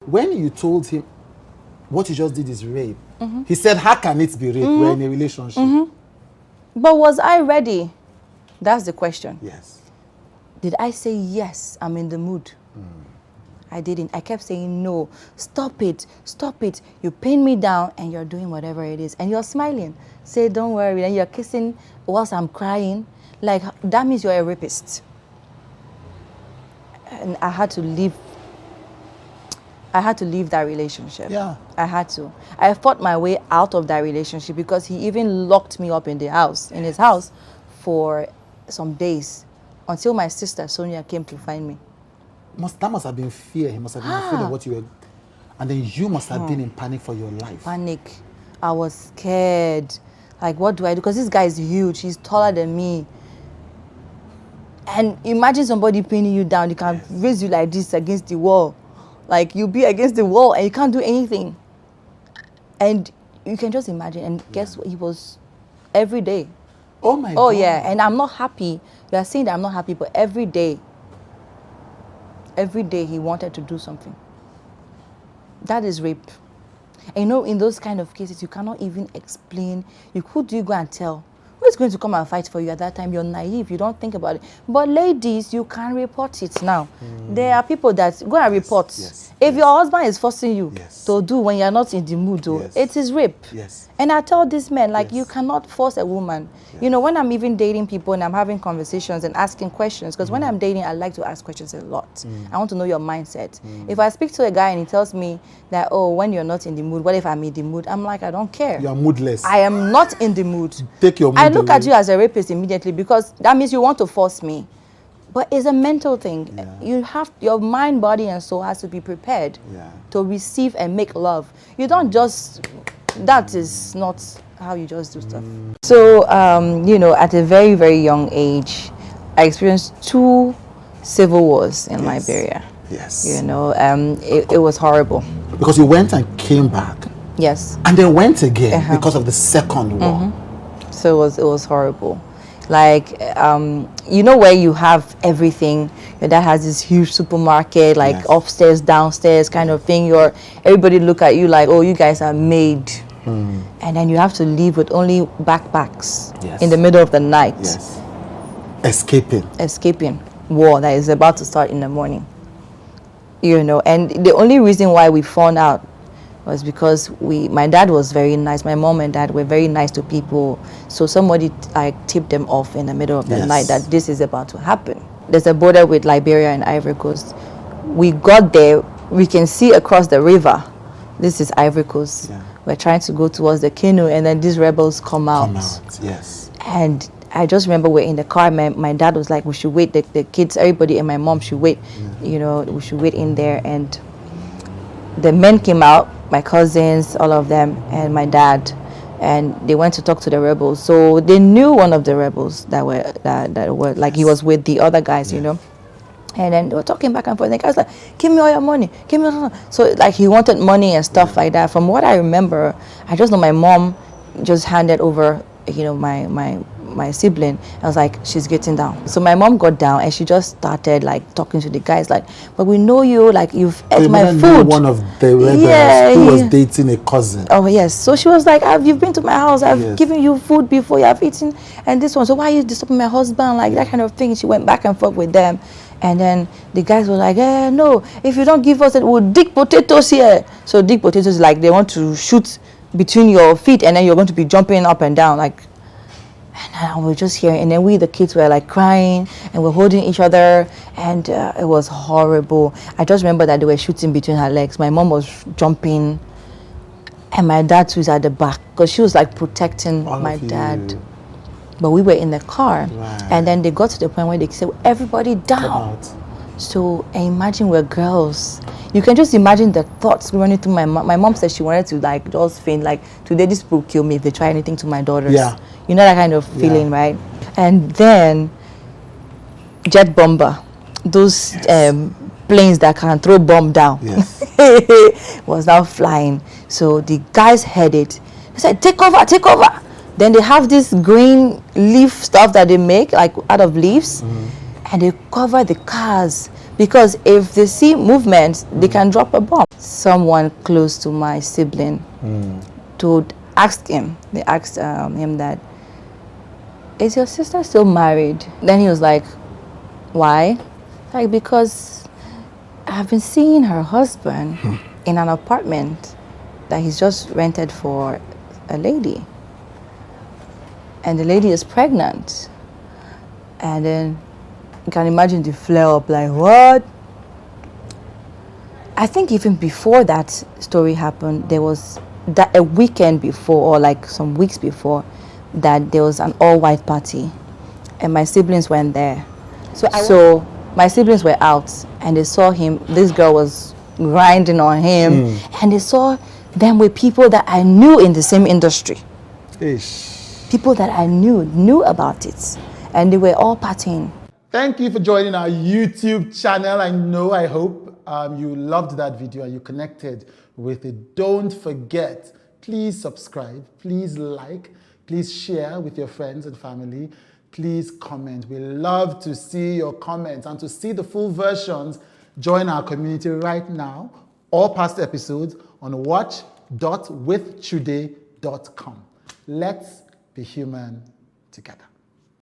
when you told him what you just did is rape, he said, how can it be rape? We're in a relationship. But was I ready? That's the question. Yes. Did I say, yes, I'm in the mood? I didn't. I kept saying, no, stop it, stop it. You pin me down and you're doing whatever it is. And you're smiling. Say, don't worry. And you're kissing whilst I'm crying. Like, that means you're a rapist. And I had to leave. I had to leave that relationship. Yeah. I had to. I fought my way out of that relationship because he even locked me up in the house, in his house, for some days until my sister Sonia came to find me. That must have been fear. He must have been afraid of what you were. And then you must have been in panic for your life. Panic. I was scared. Like, what do I do? Because this guy is huge. He's taller than me. And imagine somebody pinning you down. He can raise you like this against the wall. Like, you'll be against the wall and you can't do anything. And you can just imagine. And guess what? He was every day. Oh, my God. Oh, yeah. And I'm not happy. You are saying that I'm not happy, but every day he wanted to do something. That is rape. And you know, in those kind of cases, you cannot even explain. Who do you go and tell? Who is going to come and fight for you at that time? You're naive. You don't think about it. But ladies, you can report it now. There are people that go and report. Yes. If your husband is forcing you to do when you're not in the mood, it is rape. Yes. And I tell these men, like, you cannot force a woman. You know, when I'm even dating people and I'm having conversations and asking questions, because when I'm dating, I like to ask questions a lot. I want to know your mindset. If I speak to a guy and he tells me that, oh, when you're not in the mood, what if I'm in the mood? I'm like, I don't care. You're moodless. I am not in the mood. Take your mood I look away. at you as a rapist immediately because that means you want to force me. But it's a mental thing. Yeah. You have, your mind, body, and soul has to be prepared to receive and make love. You don't just, that is not how you just do stuff. So, you know, at a very, very young age, I experienced 2 civil wars in Liberia. Yes. You know, it was horrible. Because you went and came back. Yes. And then went again because of the second war. So it was horrible. Like, you know, where you have everything. Your dad has this huge supermarket, like upstairs, downstairs kind of thing. Everybody look at you like, oh, you guys are made. And then you have to leave with only backpacks in the middle of the night. Yes. Escaping. War that is about to start in the morning. You know, and the only reason why we found out was because my dad was very nice. My mom and dad were very nice to people. So somebody tipped them off in the middle of the night that this is about to happen. There's a border with Liberia and Ivory Coast. We got there, we can see across the river. This is Ivory Coast. We're trying to go towards the canoe and then these rebels come out. Yes. And I just remember we're in the car. My dad was like, we should wait. The kids, everybody and my mom should wait. You know, we should wait in there. And the men came out, my cousins, all of them, and my dad, and they went to talk to the rebels. So they knew one of the rebels that were like he was with the other guys, you know. And then they were talking back and forth. And the guy was like, give me all your money. Give me all your money. So like he wanted money and stuff like that. From what I remember, I just know my mom just handed over, you know, my sibling. I was like, she's getting down. So my mom got down and she just started like talking to the guys like, but we know you, like you've ate my food. One of the rebels who was dating a cousin. Oh yes. So she was like, you've been to my house, I've given you food before, you have eaten, and this one, so why are you disturbing my husband? Like that kind of thing. She went back and forth with them. And then the guys were like, no, if you don't give us it, we'll dig potatoes here. So dig potatoes is like they want to shoot between your feet and then you're going to be jumping up and down like. And we're just hearing, and then the kids were like crying and we're holding each other, and it was horrible. I just remember that they were shooting between her legs. My mom was jumping and my dad too is at the back because she was like protecting my dad. But we were in the car, and then they got to the point where they said, everybody down. So imagine we're girls. You can just imagine the thoughts running through my mom. My mom said she wanted to like just faint, like today this will kill me if they try anything to my daughters. You know that kind of feeling, right? And then jet bomber, those planes that can throw bomb down, was now flying. So the guys heard it. They said, take over, take over. Then they have this green leaf stuff that they make like out of leaves, and they cover the cars. Because if they see movement, they can drop a bomb. Someone close to my sibling asked him that, is your sister still married? Then he was like, why? Like, because I've been seeing her husband in an apartment that he's just rented for a lady. And the lady is pregnant. And then you can imagine the flare up, like, what? I think even before that story happened, there was a weekend before, or like some weeks before, that there was an all-white party. And my siblings went there. So my siblings were out and they saw him. This girl was grinding on him. And they saw them with people that I knew in the same industry. Ish. People that I knew about it. And they were all partying. Thank you for joining our YouTube channel. I hope you loved that video and you connected with it. Don't forget, please subscribe, please like, please share with your friends and family. Please comment. We love to see your comments, and to see the full versions, join our community right now. All past episodes on watch.withchude.com. Let's be human together.